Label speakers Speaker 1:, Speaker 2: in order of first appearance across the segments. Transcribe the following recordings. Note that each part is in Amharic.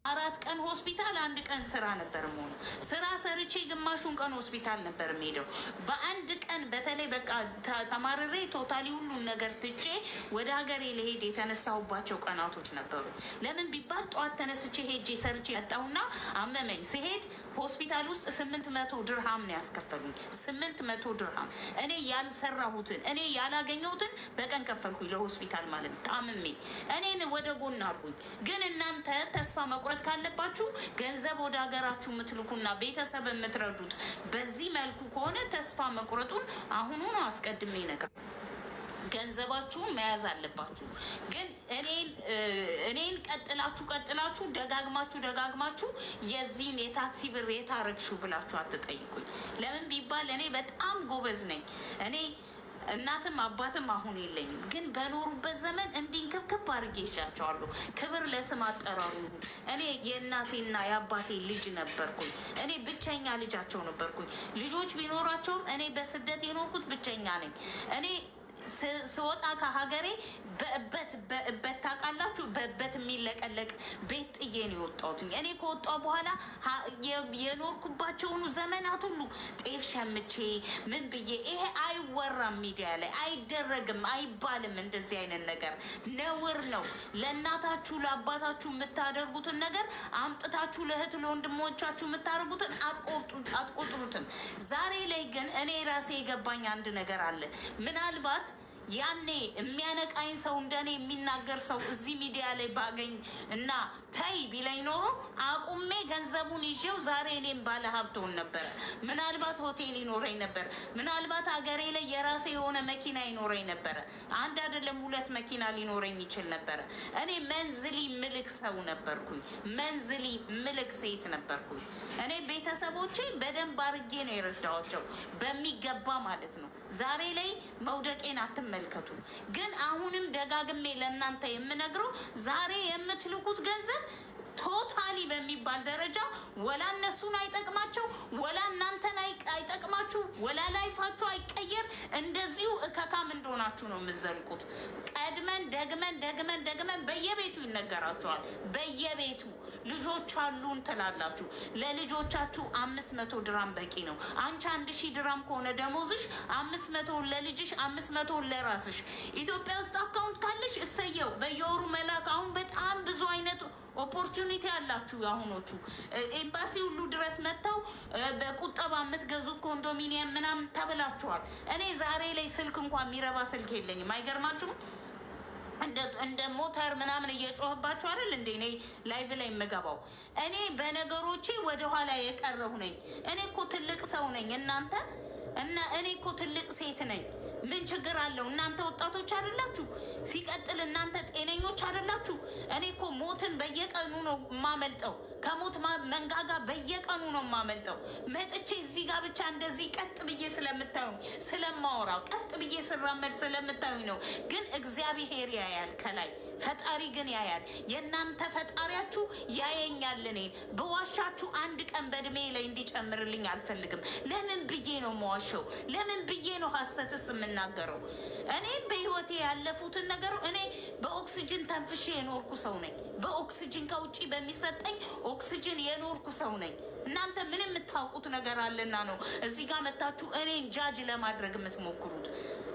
Speaker 1: 4 ቀን ሆስፒታል 1 ቀን ስራ ነበር ሞነ ስራ ሰርቼ ግማሹን ቀን ሆስፒታል ነበር ሄደው በአንድ ቀን በተለይ በቃ ተማርሬ ቶታሊ ሁሉን ነገር ትጬ ወደ ሀገሬ ለሄድ የተነሳሁባቸው ቀናቶች ነበሩ። ለምን ቢባል ጧት ተነስቼ ሄጄ ሰርቼ መጣሁና አመመኝ። ሲሄድ ሆስፒታል ውስጥ 800 ድርሃም ነው ያስከፈሉኝ። 800 ድርሃም እኔ ያልሰራሁትን እኔ ያላገኘሁትን በቀን ከፈልኩኝ ለሆስፒታል ማለት ታምሜ እኔን ወደ ጎን አርጉኝ። ግን እናንተ ተስፋ መቁረጥ ካለባችሁ ገንዘብ ወደ ሀገራችሁ የምትልኩና ቤተሰብ የምትረዱት በዚህ መልኩ ከሆነ ተስፋ መቁረጡን አሁኑ ነው አስቀድሜ ነገር ገንዘባችሁን መያዝ አለባችሁ። ግን እኔን ቀጥላችሁ ደጋግማችሁ የዚህን የታክሲ ብር የታረግሹ ብላችሁ አትጠይቁኝ። ለምን ቢባል እኔ በጣም ጎበዝ ነኝ። እኔ እናትም አባትም አሁን የለኝም። ግን በኖሩበት ዘመን እንዲንከብከብ አድርጌ ይሻቸዋለሁ። ክብር ለስም አጠራሩ ይሁን። እኔ የእናቴና የአባቴ ልጅ ነበርኩኝ። እኔ ብቸኛ ልጃቸው ነበርኩኝ። ልጆች ቢኖራቸውም እኔ በስደት የኖርኩት ብቸኛ ነኝ። እኔ ስወጣ ከሀገሬ በእበት ታውቃላችሁ፣ በእበት የሚለቀለቅ ቤት ጥዬ ነው የወጣሁት። እኔ ከወጣሁ በኋላ የኖርኩባቸውን ዘመናት ሁሉ ጤፍ ሸምቼ ምን ብዬ ይሄ አይወራም፣ ሚዲያ ላይ አይደረግም፣ አይባልም። እንደዚህ አይነት ነገር ነውር ነው። ለእናታችሁ ለአባታችሁ የምታደርጉትን ነገር አምጥታችሁ ለእህት ለወንድሞቻችሁ የምታደርጉትን አትቆጥሩትም። ዛሬ ላይ ግን እኔ ራሴ የገባኝ አንድ ነገር አለ። ምናልባት ያኔ የሚያነቃኝ ሰው እንደኔ የሚናገር ሰው እዚህ ሚዲያ ላይ ባገኝ እና ታይ ቢለኝ ኖሮ አቁሜ ገንዘቡን ይዤው ዛሬ እኔም ባለ ሀብቶን ነበረ። ምናልባት ሆቴል ይኖረኝ ነበር። ምናልባት ሀገሬ ላይ የራሴ የሆነ መኪና ይኖረኝ ነበረ። አንድ አይደለም 2 መኪና ሊኖረኝ ይችል ነበረ። እኔ መንዝሊ ምልክ ሰው ነበርኩኝ። መንዝሊ ምልክ ሴት ነበርኩኝ። እኔ ቤተሰቦቼ በደንብ አርጌ ነው የረዳኋቸው በሚገባ ማለት ነው። ዛሬ ላይ መውደቄን አትመ መልከቱ ግን አሁንም ደጋግሜ ለእናንተ የምነግረው ዛሬ የምትልኩት ገንዘብ ቶታሊ በሚባል ደረጃ ወላ እነሱን አይጠቅማቸው፣ ወላ እናንተን አይጠቅማችሁ፣ ወላ ላይፋችሁ አይቀየር። እንደዚሁ እከካም እንደሆናችሁ ነው የምዘልቁት። ቀድመን ደግመን በየቤቱ ይነገራችኋል። በየቤቱ ልጆች አሉን ትላላችሁ። ለልጆቻችሁ 500 ድራም በቂ ነው። አንቺ 1000 ድራም ከሆነ ደሞዝሽ 500 ለልጅሽ 500 ለራስሽ። ኢትዮጵያ ውስጥ አካውንት ካለሽ እሰየው፣ በየወሩ መላክ። አሁን በጣም ብዙ አይነት ኦፖርቹኒቲ ያላችሁ አሁኖቹ ኤምባሲ ሁሉ ድረስ መጥተው በቁጠባ የምትገዙ ኮንዶሚኒየም ምናምን ተብላችኋል። እኔ ዛሬ ላይ ስልክ እንኳን የሚረባ ስልክ የለኝም። አይገርማችሁም? እንደ ሞተር ምናምን እየጮህባችሁ አይደል እንዴ እኔ ላይቭ ላይ የምገባው? እኔ በነገሮቼ ወደኋላ የቀረሁ ነኝ። እኔ እኮ ትልቅ ሰው ነኝ እናንተ እና እኔ እኮ ትልቅ ሴት ነኝ። ምን ችግር አለው? እናንተ ወጣቶች አይደላችሁ? ሲቀጥል እናንተ ጤነኞች አይደላችሁ? እኔ እኮ ሞትን በየቀኑ ነው የማመልጠው። ከሞት መንጋጋ በየቀኑ ነው የማመልጠው። መጥቼ እዚህ ጋር ብቻ እንደዚህ ቀጥ ብዬ ስለምታዩኝ ስለማወራው ቀጥ ብዬ ስራመድ ስለምታዩኝ ነው። ግን እግዚአብሔር ያያል ከላይ፣ ፈጣሪ ግን ያያል። የእናንተ ፈጣሪያችሁ ያየኛል። እኔን በዋሻችሁ አንድ ቀን በእድሜ ላይ እንዲጨምርልኝ አልፈልግም። ለምን ብዬ ነው መዋሸው? ለምን ብዬ ነው ሀሰትስ የምናገረው? እኔ በህይወቴ ያለፉትን ነገር እኔ በኦክሲጅን ተንፍሼ የኖርኩ ሰው ነኝ። በኦክሲጅን ከውጭ በሚሰጠኝ ኦክሲጅን የኖርኩ ሰው ነኝ። እናንተ ምን የምታውቁት ነገር አለና ነው እዚህ ጋር መታችሁ እኔን ጃጅ ለማድረግ የምትሞክሩት?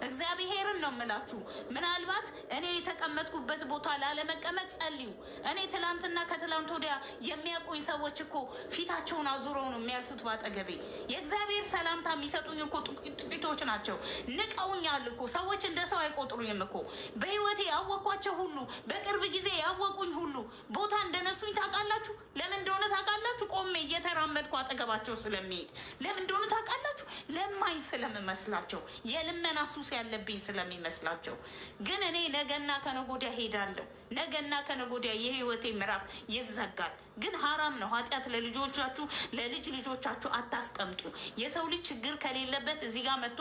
Speaker 1: እግዚአብሔርን ነው የምላችሁ። ምናልባት እኔ የተቀመጥኩበት ቦታ ላለመቀመጥ ጸልዩ። እኔ ትላንትና ከትላንት ወዲያ የሚያውቁኝ ሰዎች እኮ ፊታቸውን አዙረው ነው የሚያልፉት ባጠገቤ። የእግዚአብሔር ሰላምታ የሚሰጡኝ እኮ ጥቂቶች ናቸው። ንቀውኛል እኮ ሰዎች፣ እንደ ሰው አይቆጥሩኝም እኮ። በህይወቴ ያወቋቸው ሁሉ፣ በቅርብ ጊዜ ያወቁኝ ሁሉ ቦታ እንደነሱኝ ታውቃላችሁ። ለምን እንደሆነ ታውቃላችሁ? ቆሜ እየተራመድኩ አጠገባቸው ስለሚሄድ። ለምን እንደሆነ ታውቃላችሁ? ለማኝ ስለምመስላቸው፣ የልመና ሱስ ያለብኝ ስለሚመስላቸው። ግን እኔ ነገና ከነጎዲያ ሄዳለሁ። ነገና ከነጎዲያ የህይወቴ ምዕራፍ ይዘጋል። ግን ሀራም ነው። ኃጢአት ለልጆቻችሁ ለልጅ ልጆቻችሁ አታስቀምጡ። የሰው ልጅ ችግር ከሌለበት እዚህ ጋር መጥቶ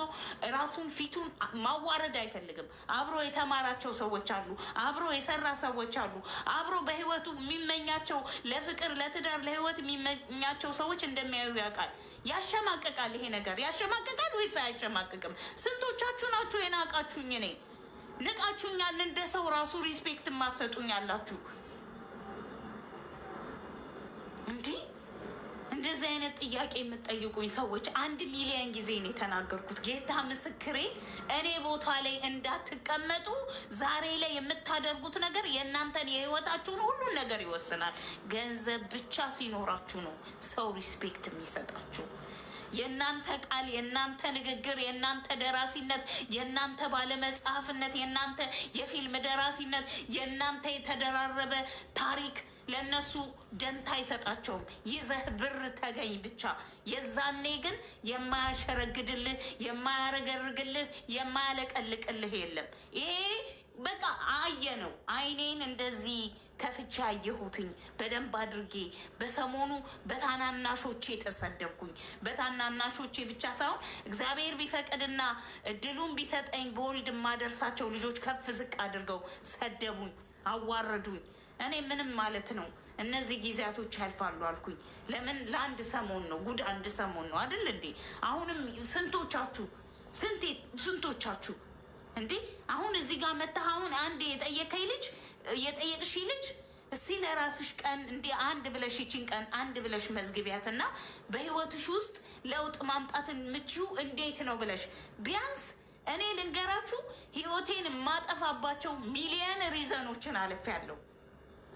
Speaker 1: ራሱን ፊቱን ማዋረድ አይፈልግም። አብሮ የተማራቸው ሰዎች አሉ፣ አብሮ የሰራ ሰዎች አሉ፣ አብሮ በህይወቱ የሚመኛቸው ለፍቅር፣ ለትዳር፣ ለህይወት የሚመኛቸው ሰዎች እንደሚያዩ ያውቃል። ያሸማቅቃል። ይሄ ነገር ያሸማቅቃል ወይስ አያሸማቅቅም? ስንቶቻችሁ ናችሁ የናቃችሁኝ? እኔ ንቃችሁኛል። እንደ ሰው ራሱ ሪስፔክት ማሰጡኝ አላችሁ። እንደዚህ አይነት ጥያቄ የምትጠይቁኝ ሰዎች 1,000,000 ጊዜ ነው የተናገርኩት። ጌታ ምስክሬ፣ እኔ ቦታ ላይ እንዳትቀመጡ። ዛሬ ላይ የምታደርጉት ነገር የእናንተን የህይወታችሁን ሁሉን ነገር ይወስናል። ገንዘብ ብቻ ሲኖራችሁ ነው ሰው ሪስፔክት የሚሰጣችሁ። የእናንተ ቃል፣ የእናንተ ንግግር፣ የእናንተ ደራሲነት፣ የእናንተ ባለመጽሐፍነት፣ የእናንተ የፊልም ደራሲነት፣ የእናንተ የተደራረበ ታሪክ ለነሱ ደንታ አይሰጣቸውም። ይዘህ ብር ተገኝ ብቻ። የዛኔ ግን የማያሸረግድልህ፣ የማያረገርግልህ፣ የማያለቀልቅልህ የለም። ይሄ በቃ አየ ነው። አይኔን እንደዚህ ከፍቻ አየሁትኝ በደንብ አድርጌ። በሰሞኑ በታናናሾቼ ተሰደብኩኝ። በታናናሾቼ ብቻ ሳይሆን እግዚአብሔር ቢፈቅድና እድሉን ቢሰጠኝ በወልድ የማደርሳቸው ልጆች ከፍ ዝቅ አድርገው ሰደቡኝ፣ አዋረዱኝ። እኔ ምንም ማለት ነው እነዚህ ጊዜያቶች ያልፋሉ አልኩኝ። ለምን? ለአንድ ሰሞን ነው ጉድ፣ አንድ ሰሞን ነው አይደል እንዴ? አሁንም ስንቶቻችሁ እንዴ አሁን እዚህ ጋር መጣህ። አሁን አንድ የጠየቅሽ ልጅ እስቲ ለራስሽ ቀን እንዲ አንድ ብለሽ ይችን ቀን አንድ ብለሽ መዝግቢያት እና በህይወትሽ ውስጥ ለውጥ ማምጣትን ምችው እንዴት ነው ብለሽ ቢያንስ እኔ ልንገራችሁ፣ ህይወቴን የማጠፋባቸው ሚሊየን ሪዘኖችን አልፌያለሁ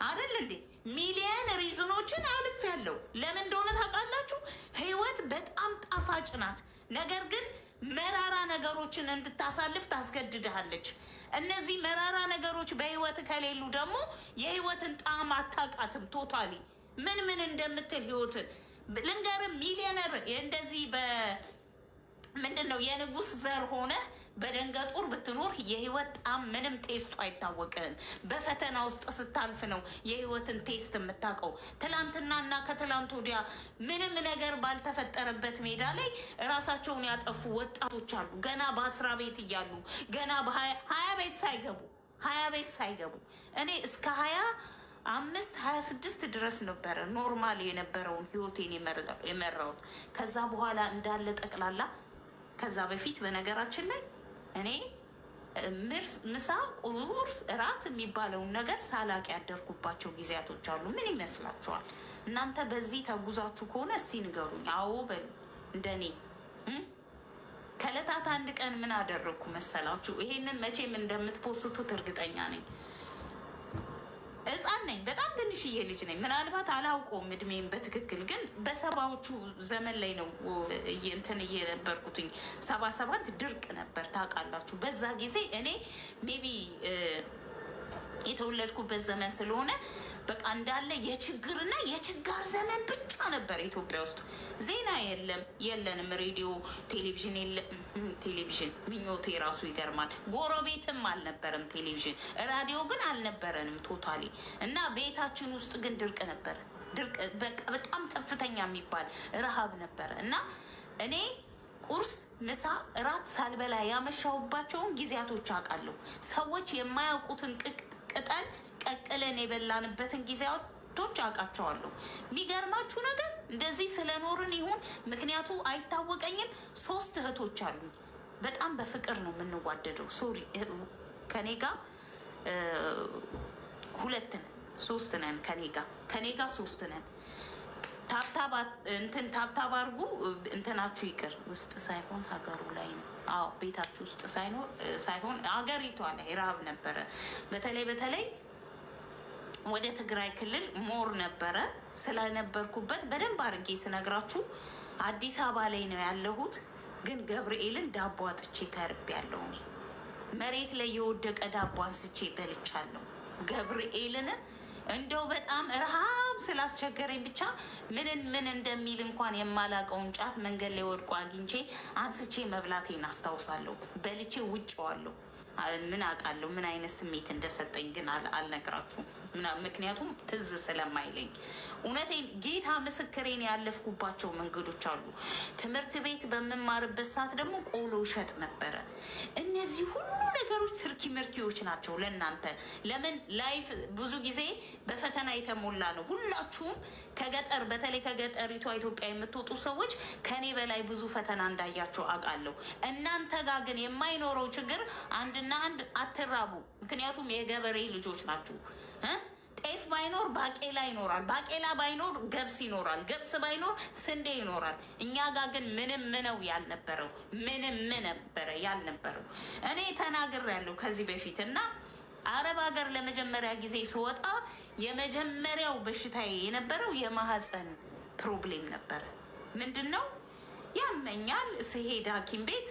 Speaker 1: አይደል እንዴ? ሚሊየን ሪዝኖችን አልፌያለሁ። ለምን እንደሆነ ታውቃላችሁ? ህይወት በጣም ጣፋጭ ናት፣ ነገር ግን መራራ ነገሮችን እንድታሳልፍ ታስገድድሃለች። እነዚህ መራራ ነገሮች በህይወት ከሌሉ ደግሞ የህይወትን ጣዕም አታውቃትም። ቶታሊ ምን እንደምትል ህይወትን ልንገርም። ሚሊዮነር እንደዚህ ምንድን ነው የንጉስ ዘር ሆነ በደንገጡር ብትኖር የህይወት ጣም ምንም ቴስቱ አይታወቅም። በፈተና ውስጥ ስታልፍ ነው የህይወትን ቴስት የምታውቀው። ትላንትናና ከትላንት ወዲያ ምንም ነገር ባልተፈጠረበት ሜዳ ላይ ራሳቸውን ያጠፉ ወጣቶች አሉ። ገና በ10 ቤት እያሉ ገና ሀያ ቤት ሳይገቡ እኔ እስከ 25-26 ድረስ ነበረ ኖርማል የነበረውን ህይወቴን የመራሁት። ከዛ በኋላ እንዳለ ጠቅላላ ከዛ በፊት በነገራችን ላይ እኔ ምሳ፣ ቁርስ፣ እራት የሚባለውን ነገር ሳላቅ ያደርኩባቸው ጊዜያቶች አሉ። ምን ይመስላችኋል እናንተ? በዚህ ተጉዛችሁ ከሆነ እስቲ ንገሩኝ። አዎ በሉ እንደኔ። ከዕለታት አንድ ቀን ምን አደረግኩ መሰላችሁ? ይሄንን መቼም እንደምትፖስቱት እርግጠኛ ነኝ። ህፃን ነኝ፣ በጣም ትንሽዬ ልጅ ነኝ። ምናልባት አላውቀውም እድሜን በትክክል ግን በሰባዎቹ ዘመን ላይ ነው እንትን እየነበርኩትኝ። 77 ድርቅ ነበር ታውቃላችሁ። በዛ ጊዜ እኔ ሜቢ የተወለድኩበት ዘመን ስለሆነ በቃ እንዳለ የችግርና የችጋር ዘመን ብቻ ነበር ኢትዮጵያ ውስጥ። ዜና የለንም፣ ሬዲዮ ቴሌቪዥን ቴሌቪዥን ምኞቴ ራሱ ይገርማል። ጎረቤትም አልነበረም ቴሌቪዥን፣ ራዲዮ ግን አልነበረንም ቶታሊ። እና ቤታችን ውስጥ ግን ድርቅ ነበረ። ድርቅ በቃ በጣም ከፍተኛ የሚባል ረሃብ ነበረ። እና እኔ ቁርስ፣ ምሳ፣ እራት ሳልበላ ያመሻውባቸውን ጊዜያቶች አውቃለሁ። ሰዎች የማያውቁትን ቅጠል ቀቅለን የበላንበትን ጊዜያቶች አውቃቸዋለሁ። የሚገርማችሁ ነገር እንደዚህ ስለኖርን ይሁን ምክንያቱ አይታወቀኝም። 3 እህቶች አሉኝ። በጣም በፍቅር ነው የምንዋደደው። ሶሪ ከኔ ጋር 2 ነን፣ 3 ነን። ከኔ ጋር 3 ነን። ታብታብ አድርጉ። እንትናችሁ ይቅር፣ ውስጥ ሳይሆን ሀገሩ ላይ ነው። አዎ ቤታችሁ ውስጥ ሳይሆን ሀገሪቷ ላይ ረሃብ ነበረ። በተለይ ወደ ትግራይ ክልል ሞር ነበረ። ስለነበርኩበት በደንብ አድርጌ ስነግራችሁ አዲስ አበባ ላይ ነው ያለሁት። ግን ገብርኤልን ዳቦ አጥቼ ተርቤያለሁ። እኔ መሬት ላይ የወደቀ ዳቦ አንስቼ በልቻለሁ። ገብርኤልን እንደው በጣም ረሃብ ስላስቸገረኝ ብቻ ምን እንደሚል እንኳን የማላውቀውን ጫት መንገድ ላይ ወድቆ አግኝቼ አንስቼ መብላቴን አስታውሳለሁ። በልቼ ውጭዋለሁ። ምን አውቃለሁ ምን አይነት ስሜት እንደሰጠኝ ግን አልነግራችሁም። ምክንያቱም ትዝ ስለማይለኝ እውነቴን ጌታ ምስክሬን ያለፍኩባቸው መንገዶች አሉ። ትምህርት ቤት በምማርበት ሰዓት ደግሞ ቆሎ እሸጥ ነበረ። እነዚህ ሁሉ ነገሮች ትርኪ ምርኪዎች ናቸው ለእናንተ። ለምን ላይፍ ብዙ ጊዜ በፈተና የተሞላ ነው። ሁላችሁም ከገጠር በተለይ ከገጠሪቷ ኢትዮጵያ የምትወጡ ሰዎች ከኔ በላይ ብዙ ፈተና እንዳያቸው አውቃለሁ። እናንተ ጋር ግን የማይኖረው ችግር አንድና አንድ አትራቡ። ምክንያቱም የገበሬ ልጆች ናችሁ። ጤፍ ባይኖር ባቄላ ይኖራል፣ ባቄላ ባይኖር ገብስ ይኖራል፣ ገብስ ባይኖር ስንዴ ይኖራል። እኛ ጋር ግን ምንም ነው ያልነበረው፣ ምንም ነበረ ያልነበረው። እኔ ተናግሬያለሁ ከዚህ በፊት እና አረብ ሀገር ለመጀመሪያ ጊዜ ስወጣ የመጀመሪያው በሽታዬ የነበረው የማህፀን ፕሮብሌም ነበረ። ምንድን ነው ያመኛል። ስሄድ ሐኪም ቤት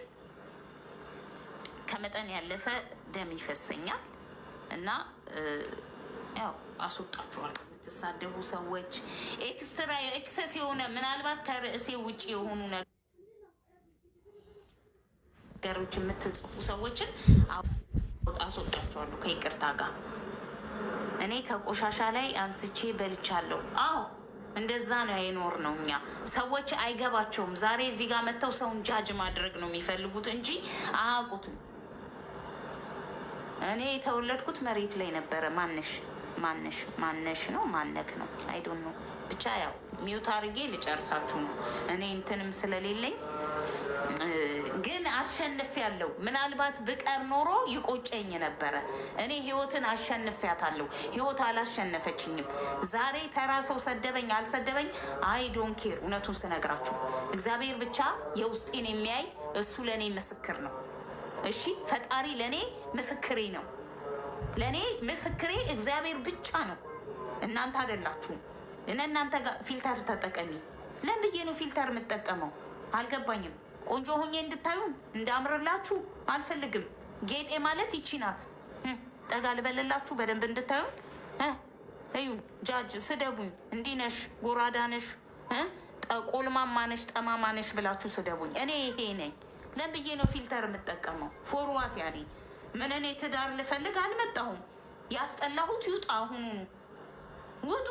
Speaker 1: ከመጠን ያለፈ ደም ይፈሰኛል እና ያው አስወጣችኋለሁ የምትሳደቡ ሰዎች፣ ኤክስትራ ኤክሰስ የሆነ ምናልባት ከርዕሴ ውጭ የሆኑ ነገሮች የምትጽፉ ሰዎችን አስወጣችኋለሁ ከይቅርታ ጋር። እኔ ከቆሻሻ ላይ አንስቼ በልቻለሁ። አዎ እንደዛ ነው የኖር ነው። እኛ ሰዎች አይገባቸውም። ዛሬ እዚህ ጋር መጥተው ሰውን ጃጅ ማድረግ ነው የሚፈልጉት እንጂ አያውቁትም። እኔ የተወለድኩት መሬት ላይ ነበረ። ማነሽ ነው ማነክ ነው አይዶን ነው ብቻ ያው ሚውት አድርጌ ልጨርሳችሁ ነው። እኔ እንትንም ስለሌለኝ ግን አሸንፍ ያለው ምናልባት ብቀር ኖሮ ይቆጨኝ ነበረ። እኔ ህይወትን አሸንፊያታለሁ። ህይወት አላሸነፈችኝም። ዛሬ ተራ ሰው ሰደበኝ አልሰደበኝ አይ ዶን ኬር። እውነቱን ስነግራችሁ እግዚአብሔር ብቻ የውስጤን የሚያይ እሱ ለእኔ ምስክር ነው። እሺ ፈጣሪ ለእኔ ምስክሬ ነው። ለእኔ ምስክሬ እግዚአብሔር ብቻ ነው። እናንተ አይደላችሁም። እናንተ ጋር ፊልተር ተጠቀሚ። ለምን ብዬ ነው ፊልተር የምጠቀመው? አልገባኝም። ቆንጆ ሆኜ እንድታዩን እንዳምርላችሁ አልፈልግም። ጌጤ ማለት ይቺ ናት። ጠጋ ልበልላችሁ በደንብ እንድታዩን። እዩ ጃጅ ስደቡኝ። እንዲነሽ ጎራዳነሽ፣ ቆልማማነሽ፣ ጠማማነሽ ብላችሁ ስደቡኝ። እኔ ይሄ ነኝ። ለምን ብዬ ነው ፊልተር የምጠቀመው? ፎርዋት ያኔ ምን እኔ ትዳር ልፈልግ አልመጣሁም። ያስጠላሁት ይውጣ። አሁኑ ውጡ።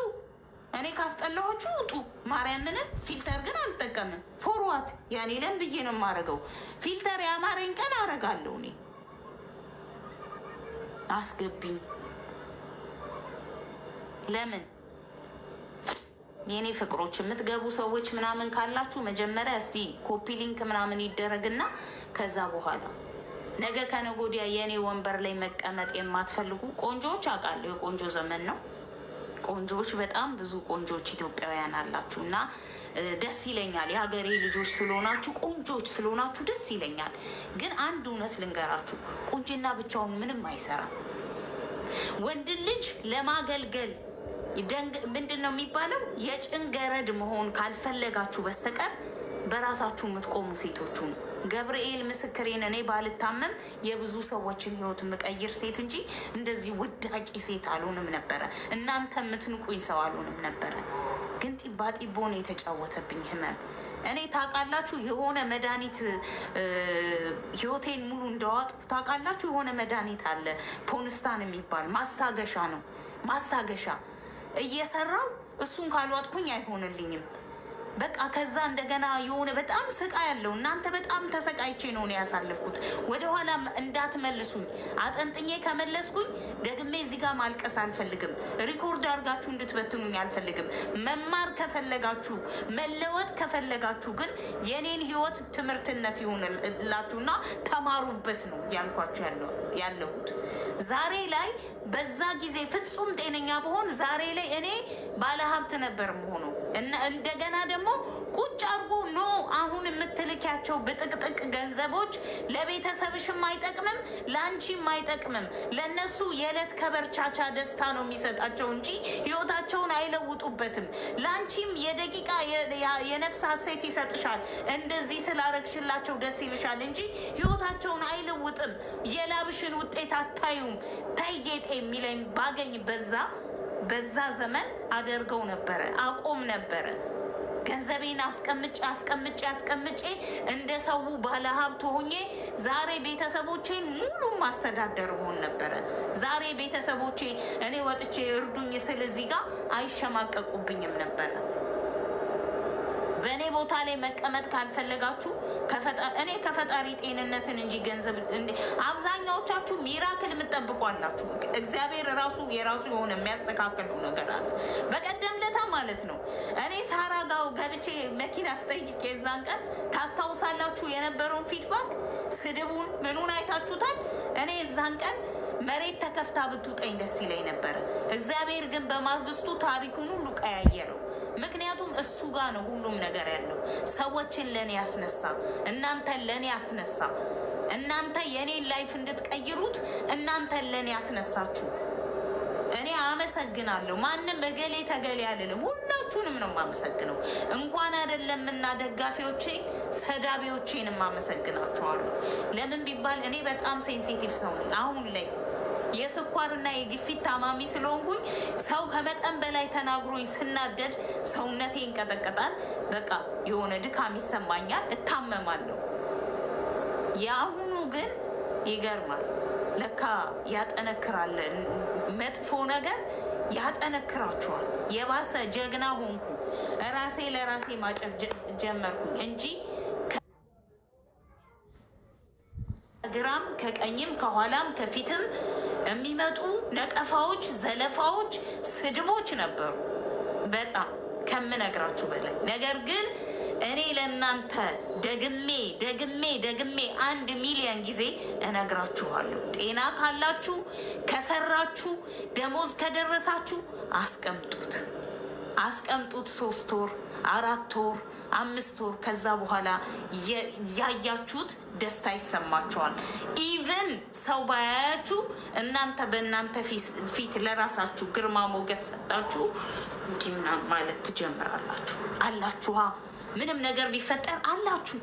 Speaker 1: እኔ ካስጠላኋችሁ ውጡ። ማርያምን ፊልተር ግን አልጠቀምም። ፎርዋት ያኔ ለን ብዬ ነው የማደርገው። ፊልተር ያማረኝ ቀን አደርጋለሁ። እኔ አስገቢኝ። ለምን የኔ ፍቅሮች የምትገቡ ሰዎች ምናምን ካላችሁ መጀመሪያ እስቲ ኮፒ ሊንክ ምናምን ይደረግና ከዛ በኋላ ነገ ከነገ ወዲያ የእኔ ወንበር ላይ መቀመጥ የማትፈልጉ ቆንጆዎች አውቃለሁ። የቆንጆ ዘመን ነው። ቆንጆዎች በጣም ብዙ ቆንጆዎች ኢትዮጵያውያን አላችሁ እና ደስ ይለኛል። የሀገሬ ልጆች ስለሆናችሁ ቆንጆች ስለሆናችሁ ደስ ይለኛል። ግን አንድ እውነት ልንገራችሁ፣ ቁንጅና ብቻውን ምንም አይሰራም። ወንድ ልጅ ለማገልገል ምንድን ነው የሚባለው? የጭንገረድ መሆን ካልፈለጋችሁ በስተቀር በራሳችሁ የምትቆሙ ሴቶቹ ነው። ገብርኤል ምስክሬን፣ እኔ ባልታመም የብዙ ሰዎችን ህይወት የምቀይር ሴት እንጂ እንደዚህ ውዳቂ ሴት አልሆንም ነበረ። እናንተ የምትንቁኝ ሰው አልሆንም ነበረ። ግን ጢባ ጢቦ ነው የተጫወተብኝ ህመም። እኔ ታውቃላችሁ፣ የሆነ መድኃኒት ህይወቴን ሙሉ እንደዋጥኩ ታውቃላችሁ። የሆነ መድኃኒት አለ ፖንስታን የሚባል ማስታገሻ ነው። ማስታገሻ እየሰራው እሱን ካልዋጥኩኝ አይሆንልኝም። በቃ ከዛ እንደገና የሆነ በጣም ስቃይ ያለው እናንተ በጣም ተሰቃይቼ ነው ያሳለፍኩት። ወደኋላ እንዳትመልሱኝ። አጠንጥኜ ከመለስኩኝ ደግሜ እዚህ ጋር ማልቀስ አልፈልግም። ሪኮርድ አድርጋችሁ እንድትበትኑኝ አልፈልግም። መማር ከፈለጋችሁ መለወጥ ከፈለጋችሁ ግን የኔን ህይወት ትምህርትነት ይሆንላችሁና ተማሩበት ነው ያልኳችሁ ያለሁት። ዛሬ ላይ በዛ ጊዜ ፍጹም ጤነኛ በሆን ዛሬ ላይ እኔ ባለሀብት ነበር መሆኑ። እንደገና ደግሞ ቁጭ አርጎ ኖ አሁን የምትልኪያቸው ብጥቅጥቅ ገንዘቦች ለቤተሰብሽም አይጠቅምም፣ ለአንቺም አይጠቅምም። ለነሱ የዕለት ከበርቻቻ ደስታ ነው የሚሰጣቸው እንጂ ህይወታቸውን አይለውጡበትም። ለአንቺም የደቂቃ የነፍስ ሀሴት ይሰጥሻል። እንደዚህ ስላረግሽላቸው ደስ ይልሻል እንጂ ህይወታቸውን አይለውጥም። የላብሽን ውጤት አታዩም። ታይ ጌጤ የሚለኝ ባገኝ በዛ ዘመን አደርገው ነበረ፣ አቆም ነበረ። ገንዘቤን አስቀምጬ እንደ ሰው ባለሀብት ሆኜ ዛሬ ቤተሰቦቼን ሙሉ ማስተዳደር ሆን ነበረ። ዛሬ ቤተሰቦቼ እኔ ወጥቼ እርዱኝ ስል እዚህ ጋር አይሸማቀቁብኝም ነበረ። በእኔ ቦታ ላይ መቀመጥ ካልፈለጋችሁ እኔ ከፈጣሪ ጤንነትን እንጂ ገንዘብ አብዛኛዎቻችሁ ሚራክል የምትጠብቋላችሁ። እግዚአብሔር ራሱ የራሱ የሆነ የሚያስተካከለው ነገር አለ። በቀደም ለታ ማለት ነው እኔ ሳራ ጋው ገብቼ መኪና አስጠይቄ የዛን ቀን ታስታውሳላችሁ የነበረውን ፊድባክ፣ ስድቡን ምኑን አይታችሁታል። እኔ የዛን ቀን መሬት ተከፍታ ብትውጠኝ ደስ ይለኝ ነበር። እግዚአብሔር ግን በማግስቱ ታሪኩን ሁሉ ቀያየረው። ምክንያቱም እሱ ጋር ነው ሁሉም ነገር ያለው። ሰዎችን ለኔ ያስነሳ፣ እናንተን ለኔ ያስነሳ። እናንተ የኔን ላይፍ እንድትቀይሩት እናንተን ለኔ ያስነሳችሁ። እኔ አመሰግናለሁ። ማንም እገሌ ተገሌ አልልም። ሁላችሁንም ነው የማመሰግነው። እንኳን አይደለም እና ደጋፊዎቼ ሰዳቢዎቼንም አመሰግናችኋለሁ። ለምን ቢባል እኔ በጣም ሴንሲቲቭ ሰው ነኝ። አሁን ላይ የስኳርና የግፊት ታማሚ ስለሆንኩኝ ሰው ከመጠን በላይ ተናግሮኝ ስናደድ ሰውነቴ ይንቀጠቀጣል። በቃ የሆነ ድካም ይሰማኛል፣ እታመማለሁ። የአሁኑ ግን ይገርማል። ለካ ያጠነክራል። መጥፎ ነገር ያጠነክራችኋል። የባሰ ጀግና ሆንኩ። ራሴ ለራሴ ማጨብ ጀመርኩኝ እንጂ ከግራም ከቀኝም ከኋላም ከፊትም የሚመጡ ነቀፋዎች፣ ዘለፋዎች፣ ስድቦች ነበሩ በጣም ከምነግራችሁ በላይ። ነገር ግን እኔ ለእናንተ ደግሜ ደግሜ ደግሜ 1 ሚሊዮን ጊዜ እነግራችኋለሁ። ጤና ካላችሁ፣ ከሰራችሁ፣ ደሞዝ ከደረሳችሁ አስቀምጡት። 3 ወር፣ 4 ወር፣ 5 ወር ከዛ በኋላ ያያችሁት ደስታ ይሰማችኋል። ኢቨን ሰው ባያያችሁ እናንተ በእናንተ ፊት ለራሳችሁ ግርማ ሞገስ ሰጣችሁ እንዲህ ማለት ትጀምራላችሁ። አላችኋ ምንም ነገር ቢፈጠር አላችሁ፣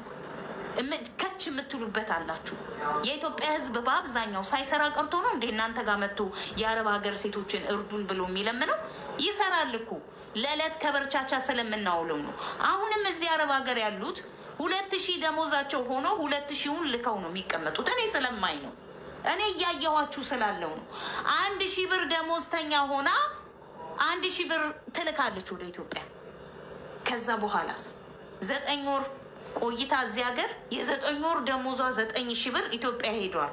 Speaker 1: ከች የምትሉበት አላችሁ። የኢትዮጵያ ሕዝብ በአብዛኛው ሳይሰራ ቀርቶ ነው እንደ እናንተ ጋር መጥቶ የአረብ ሀገር ሴቶችን እርዱን ብሎ የሚለምነው። ይሰራል እኮ ለዕለት ከበርቻቻ ስለምናውለው ነው። አሁንም እዚህ አረብ ሀገር ያሉት 2000 ደሞዛቸው ሆኖ 2000ውን ልከው ነው የሚቀመጡት። እኔ ስለማይ ነው፣ እኔ እያየኋችሁ ስላለው ነው። 1000 ብር ደሞዝተኛ ሆና 1000 ብር ትልካለች ወደ ኢትዮጵያ። ከዛ በኋላስ 9 ወር ቆይታ እዚህ ሀገር የ9 ወር ደሞዟ 9000 ብር ኢትዮጵያ ሄዷል።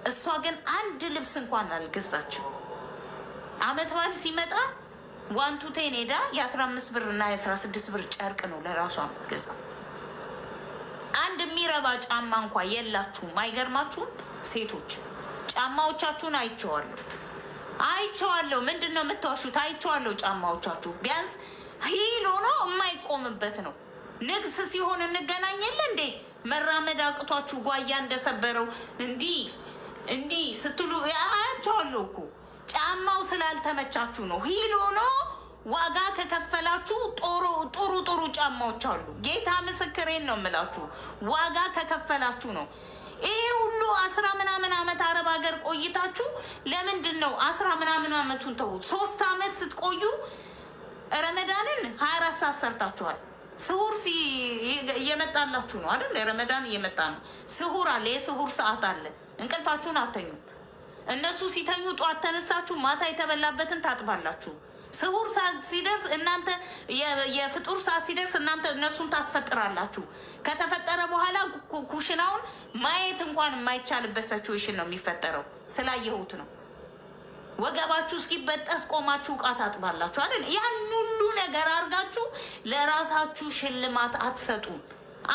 Speaker 1: እሷ ግን አንድ ልብስ እንኳን አልገዛችም። አመት በዓል ሲመጣ 1 to 10 ሄዳ የ15 ብር እና የ16 ብር ጨርቅ ነው ለራሷ የምትገዛ። አንድ የሚረባ ጫማ እንኳ የላችሁም። አይገርማችሁም? ሴቶች ጫማዎቻችሁን አይቼዋለሁ። ምንድን ነው የምትዋሹት? አይቼዋለሁ ጫማዎቻችሁ። ቢያንስ ሂል ሆኖ የማይቆምበት ነው። ንግስ ሲሆን እንገናኝ የለ እንዴ? መራመድ አቅቷችሁ ጓያ እንደሰበረው እንዲህ ስትሉ አያቸዋለሁ እኮ። ጫማው ስላልተመቻችሁ ነው። ሂል ሆኖ ዋጋ ከከፈላችሁ ጥሩ ጫማዎች አሉ። ጌታ ምስክሬን ነው የምላችሁ። ዋጋ ከከፈላችሁ ነው። ይሄ ሁሉ 10 ምናምን ዓመት አረብ ሀገር ቆይታችሁ ለምንድን ነው 10 ምናምን ዓመቱን ተውት። 3 ዓመት ስትቆዩ ረመዳንን 24 ሰዓት ሰርታችኋል። ስሁር እየመጣላችሁ ነው አይደል? ረመዳን እየመጣ ነው። ስሁር አለ፣ የስሁር ሰዓት አለ። እንቅልፋችሁን አተኙም። እነሱ ሲተኙ ጠዋት ተነሳችሁ ማታ የተበላበትን ታጥባላችሁ። ስሁር ሰዓት ሲደርስ እናንተ የፍጡር ሰዓት ሲደርስ እናንተ እነሱን ታስፈጥራላችሁ። ከተፈጠረ በኋላ ኩሽናውን ማየት እንኳን የማይቻልበት ሲቹዌሽን ነው የሚፈጠረው። ስላየሁት ነው። ወገባችሁ እስኪበጠስ ቆማችሁ ዕቃ ታጥባላችሁ አይደል? ያን ሁሉ ነገር አድርጋችሁ ለራሳችሁ ሽልማት አትሰጡም።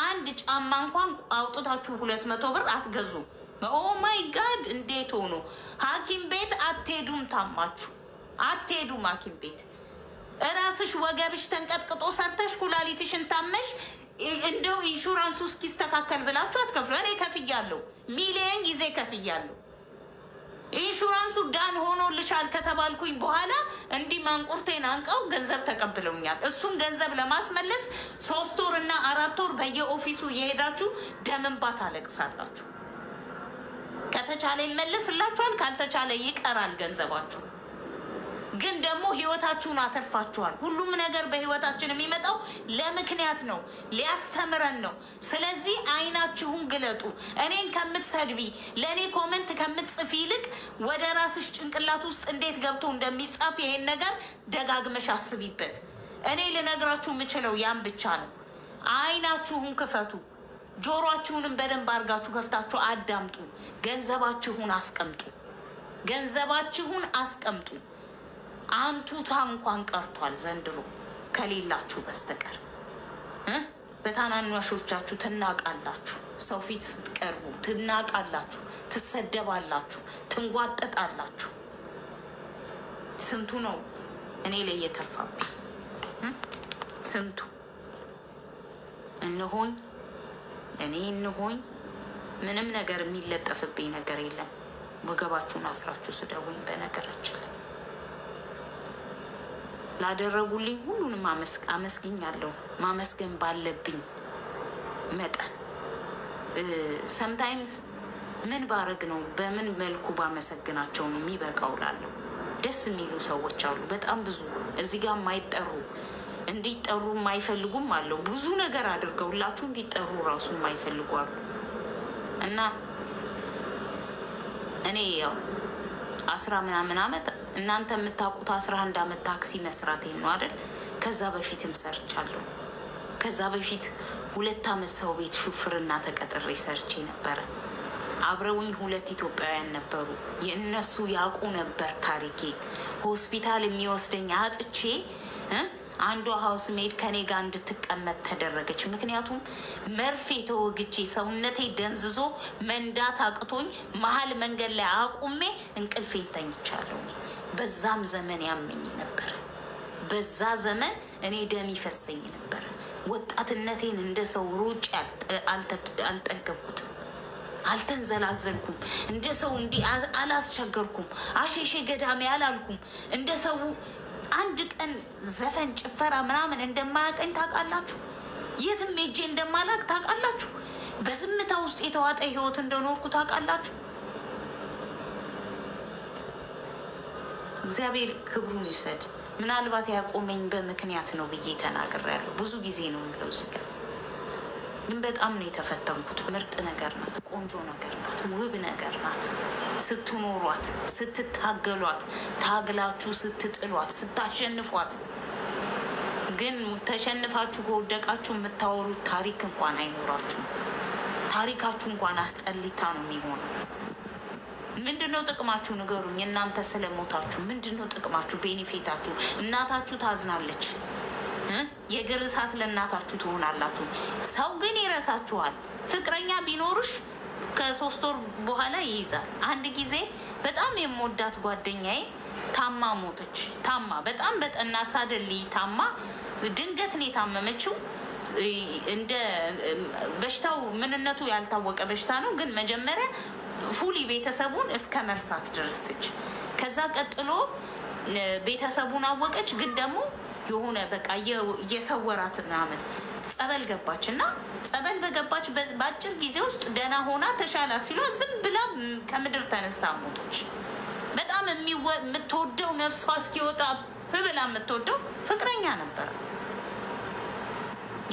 Speaker 1: አንድ ጫማ እንኳን አውጥታችሁ 200 ብር አትገዙም። ኦ ማይ ጋድ! እንዴት ሆኖ ሐኪም ቤት አትሄዱም? ታማችሁ አትሄዱም ሐኪም ቤት። እራስሽ ወገብሽ ተንቀጥቅጦ ሰርተሽ ኩላሊትሽን ታመሽ እንደው ኢንሹራንሱ እስኪስተካከል ብላችሁ አትከፍሉ። እኔ ከፍያለሁ፣ ሚሊየን ጊዜ ከፍያለሁ። ኢንሹራንሱ ዳን ሆኖልሻል ከተባልኩኝ በኋላ እንዲህ ማንቁርቴን አንቀው ገንዘብ ተቀብለውኛል። እሱን ገንዘብ ለማስመለስ 3 ወር እና 4 ወር በየኦፊሱ እየሄዳችሁ ደም እንባ ታለቅሳላችሁ። ከተቻለ ይመለስላችኋል፣ ካልተቻለ ይቀራል ገንዘባችሁ። ግን ደግሞ ህይወታችሁን አተርፋችኋል። ሁሉም ነገር በህይወታችን የሚመጣው ለምክንያት ነው፣ ሊያስተምረን ነው። ስለዚህ አይናችሁን ግለጡ። እኔን ከምትሰድቢ ለእኔ ኮመንት ከምትጽፊ ይልቅ ወደ ራስሽ ጭንቅላት ውስጥ እንዴት ገብቶ እንደሚጻፍ ይሄን ነገር ደጋግመሽ አስቢበት። እኔ ልነግራችሁ የምችለው ያን ብቻ ነው። አይናችሁን ክፈቱ። ጆሮአችሁንም በደንብ አድርጋችሁ ከፍታችሁ አዳምጡ። ገንዘባችሁን አስቀምጡ። አንቱታ እንኳን ቀርቷል ዘንድሮ ከሌላችሁ በስተቀር በታናናሾቻችሁ ትናቃላችሁ። ሰው ፊት ስትቀርቡ ትናቃላችሁ፣ ትሰደባላችሁ፣ ትንጓጠጣላችሁ። ስንቱ ነው እኔ ላይ የተልፋብኝ? ስንቱ እንሆኝ እኔ እንሆኝ ምንም ነገር የሚለጠፍብኝ ነገር የለም። ወገባችሁን አስራችሁ ስደውኝ። በነገራችን ላይ ላደረጉልኝ ሁሉንም አመስግኛለሁ። ማመስገን ባለብኝ መጠን ሰምታይምስ ምን ባረግ ነው በምን መልኩ ባመሰግናቸው ነው የሚበቃው ላለሁ። ደስ የሚሉ ሰዎች አሉ በጣም ብዙ፣ እዚህ ጋር የማይጠሩ እንዲጠሩ የማይፈልጉም አለው። ብዙ ነገር አድርገውላችሁ እንዲጠሩ ራሱ የማይፈልጉ አሉ። እና እኔ ያው 10 ምናምን አመት እናንተ የምታውቁት 11 አመት ታክሲ መስራቴን ነው አይደል? ከዛ በፊትም ሰርቻለሁ። ከዛ በፊት 2 አመት ሰው ቤት ሹፍርና ተቀጥሬ ሰርቼ ነበረ። አብረውኝ 2 ኢትዮጵያውያን ነበሩ። የእነሱ ያውቁ ነበር ታሪኬ። ሆስፒታል የሚወስደኝ አጥቼ አንዷ ሀውስ ሜድ ከኔ ጋር እንድትቀመጥ ተደረገች። ምክንያቱም መርፌ ተወግቼ ሰውነቴ ደንዝዞ መንዳት አቅቶኝ መሀል መንገድ ላይ አቁሜ እንቅልፌን ተኝቻለሁ። በዛም ዘመን ያመኝ ነበር። በዛ ዘመን እኔ ደም ይፈሰኝ ነበር። ወጣትነቴን እንደ ሰው ሩጭ አልጠገብኩትም፣ አልተንዘላዘልኩም። እንደ ሰው እንዲህ አላስቸገርኩም። አሼሼ ገዳሜ አላልኩም። እንደ ሰው አንድ ቀን ዘፈን ጭፈራ ምናምን እንደማያቀኝ ታውቃላችሁ። የትም ሄጄ እንደማላቅ ታውቃላችሁ። በዝምታ ውስጥ የተዋጠ ህይወት እንደኖርኩ ታውቃላችሁ። እግዚአብሔር ክብሩን ይውሰድ። ምናልባት ያቆመኝ በምክንያት ነው ብዬ ተናግሬያለሁ። ብዙ ጊዜ ነው የምለው እዚህ ጋር ግን በጣም ነው የተፈተንኩት። ምርጥ ነገር ናት፣ ቆንጆ ነገር ናት፣ ውብ ነገር ናት። ስትኖሯት፣ ስትታገሏት፣ ታግላችሁ ስትጥሏት፣ ስታሸንፏት። ግን ተሸንፋችሁ ከወደቃችሁ የምታወሩት ታሪክ እንኳን አይኖራችሁም። ታሪካችሁ እንኳን አስጠሊታ ነው የሚሆነው። ምንድነው ጥቅማችሁ? ንገሩኝ። እናንተ ስለሞታችሁ ምንድነው ጥቅማችሁ? ቤኔፊታችሁ? እናታችሁ ታዝናለች። የእግር እሳት ለእናታችሁ ትሆናላችሁ። ሰው ግን ይረሳችኋል። ፍቅረኛ ቢኖርሽ ከ3 ወር በኋላ ይይዛል። አንድ ጊዜ በጣም የምወዳት ጓደኛዬ ታማ ሞተች። ታማ በጣም በጠና ሳደልይ ታማ ድንገት ነው የታመመችው። እንደ በሽታው ምንነቱ ያልታወቀ በሽታ ነው። ግን መጀመሪያ ፉሊ ቤተሰቡን እስከ መርሳት ደረሰች። ከዛ ቀጥሎ ቤተሰቡን አወቀች። ግን ደግሞ የሆነ በቃ የሰወራት ምናምን ጸበል ገባች እና ጸበል በገባች በአጭር ጊዜ ውስጥ ደህና ሆና ተሻላት ሲሏ ዝም ብላ ከምድር ተነስታ ሞቶች። በጣም የምትወደው ነፍሷ እስኪወጣ ብላ የምትወደው ፍቅረኛ ነበራት።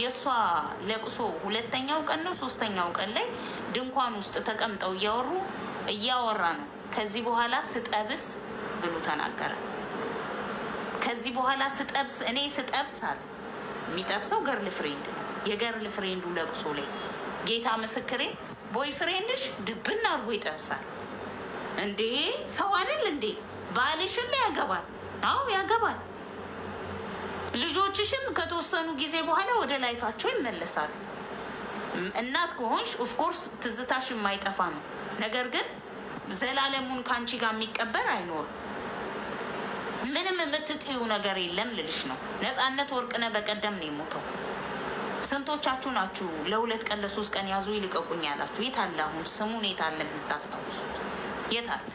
Speaker 1: የእሷ ለቅሶ 2ኛው ቀን ነው 3ኛው ቀን ላይ ድንኳን ውስጥ ተቀምጠው እያወራ ነው። ከዚህ በኋላ ስጠብስ ብሎ ተናገረ። ከዚህ በኋላ ስጠብስ እኔ ስጠብስ አለ። የሚጠብሰው ገርል ፍሬንድ ነው። የገርል ፍሬንዱ ለቅሶ ላይ ጌታ ምስክሬ ቦይ ፍሬንድሽ ድብና አድርጎ ይጠብሳል እንዴ! ሰው አይደል እንዴ? ባልሽም ያገባል። አዎ ያገባል። ልጆችሽም ከተወሰኑ ጊዜ በኋላ ወደ ላይፋቸው ይመለሳሉ። እናት ከሆንሽ ኦፍኮርስ ትዝታሽ የማይጠፋ ነው። ነገር ግን ዘላለሙን ከአንቺ ጋር የሚቀበር አይኖርም። ምንም የምትጥዩ ነገር የለም ልልሽ ነው። ነፃነት ወርቅነህ በቀደም ነው የሞተው። ስንቶቻችሁ ናችሁ ለ2 ቀን ለ3 ቀን ያዙ ይልቀቁኝ ያላችሁ? የት አለ አሁን ስሙን? የት አለ የምታስታውሱት? የት አለ?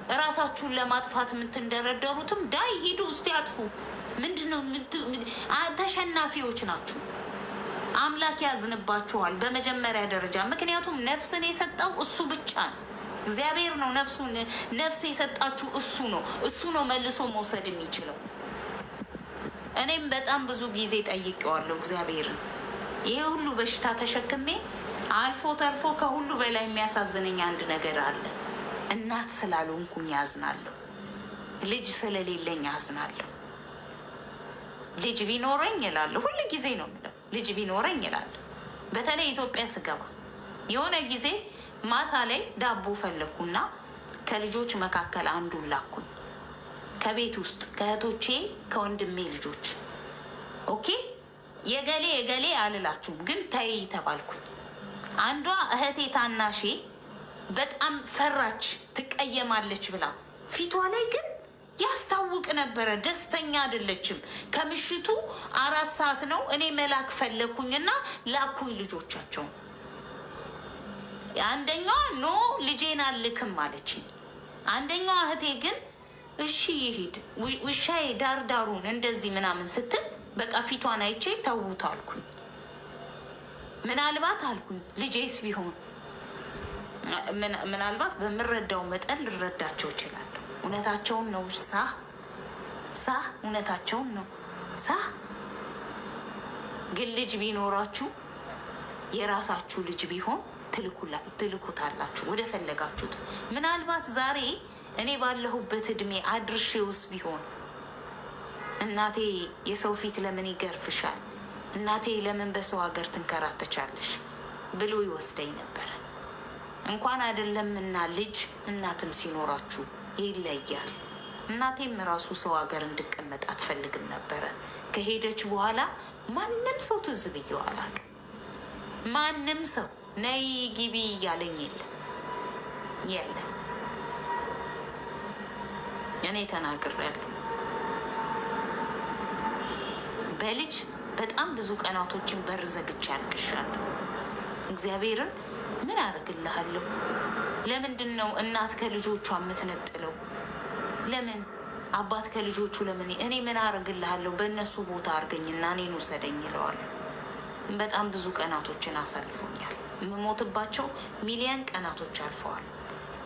Speaker 1: እራሳችሁን ለማጥፋት የምትንደረደሩትም ዳይ ሂዱ እስቲ አጥፉ። ምንድነው? ተሸናፊዎች ናችሁ። አምላክ ያዝንባችኋል በመጀመሪያ ደረጃ። ምክንያቱም ነፍስን የሰጠው እሱ ብቻ ነው። እግዚአብሔር ነው። ነፍስ የሰጣችሁ እሱ ነው መልሶ መውሰድ የሚችለው። እኔም በጣም ብዙ ጊዜ ጠይቄዋለሁ እግዚአብሔርን። ይሄ ሁሉ በሽታ ተሸክሜ አልፎ ተርፎ ከሁሉ በላይ የሚያሳዝነኝ አንድ ነገር አለ። እናት ስላልሆንኩኝ ያዝናለሁ። ልጅ ስለሌለኝ ያዝናለሁ። ልጅ ቢኖረኝ እላለሁ። ሁሉ ጊዜ ነው የምለው ልጅ ቢኖረኝ እላለሁ። በተለይ ኢትዮጵያ ስገባ የሆነ ጊዜ ማታ ላይ ዳቦ ፈለኩና ከልጆች መካከል አንዱን ላኩኝ። ከቤት ውስጥ ከእህቶቼ ከወንድሜ ልጆች ኦኬ የገሌ አልላችሁም፣ ግን ተይ ተባልኩኝ። አንዷ እህቴ ታናሼ በጣም ፈራች፣ ትቀየማለች ብላ ፊቷ ላይ ግን ያስታውቅ ነበረ። ደስተኛ አይደለችም። ከምሽቱ 4 ሰዓት ነው። እኔ መላክ ፈለኩኝና ላኩኝ ልጆቻቸው። አንደኛዋ ኖ ልጄን አልክም አለችኝ። አንደኛዋ እህቴ ግን እሺ ይሂድ ውሻዬ ዳርዳሩን እንደዚህ ምናምን ስትል በቃ ፊቷን አይቼ ተውት አልኩኝ። ምናልባት አልኩኝ ልጄስ ቢሆን ምናልባት በምረዳው መጠን ልረዳቸው ይችላል። እውነታቸውን ነው። እውነታቸውን ነው። ግን ልጅ ቢኖራችሁ የራሳችሁ ልጅ ቢሆን ትልኩታላችሁ ወደ ፈለጋችሁት። ምናልባት ዛሬ እኔ ባለሁበት እድሜ አድርሼውስ ቢሆን እናቴ የሰው ፊት ለምን ይገርፍሻል፣ እናቴ ለምን በሰው ሀገር ትንከራተቻለሽ ብሎ ይወስደኝ ነበረ። እንኳን አይደለምና ልጅ እናትም ሲኖራችሁ ይለያል። እናቴም ራሱ ሰው ሀገር እንድቀመጥ አትፈልግም ነበረ። ከሄደች በኋላ ማንም ሰው ትዝ ብዬው አላውቅም። ማንም ሰው ነይ ግቢ እያለኝ የለም። እኔ ተናግሬያለሁ። በልጅ በጣም ብዙ ቀናቶችን በር ዘግቼ አልቅሻለሁ። እግዚአብሔርን ምን አደርግልሃለሁ? ለምንድን ነው እናት ከልጆቿ የምትነጥለው? ለምን አባት ከልጆቹ ለምን? እኔ ምን አደርግልሃለሁ? በእነሱ ቦታ አድርገኝና እኔን ውሰደኝ ይለዋል። በጣም ብዙ ቀናቶችን አሳልፎኛል። የምሞትባቸው ሚሊየን ቀናቶች አልፈዋል።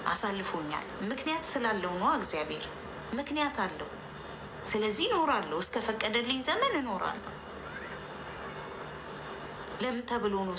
Speaker 1: አሳልፎኛል። ምክንያት ስላለው ነው። እግዚአብሔር ምክንያት አለው። ስለዚህ እኖራለሁ። እስከፈቀደልኝ ዘመን እኖራለሁ። ለምን ተብሎ ነው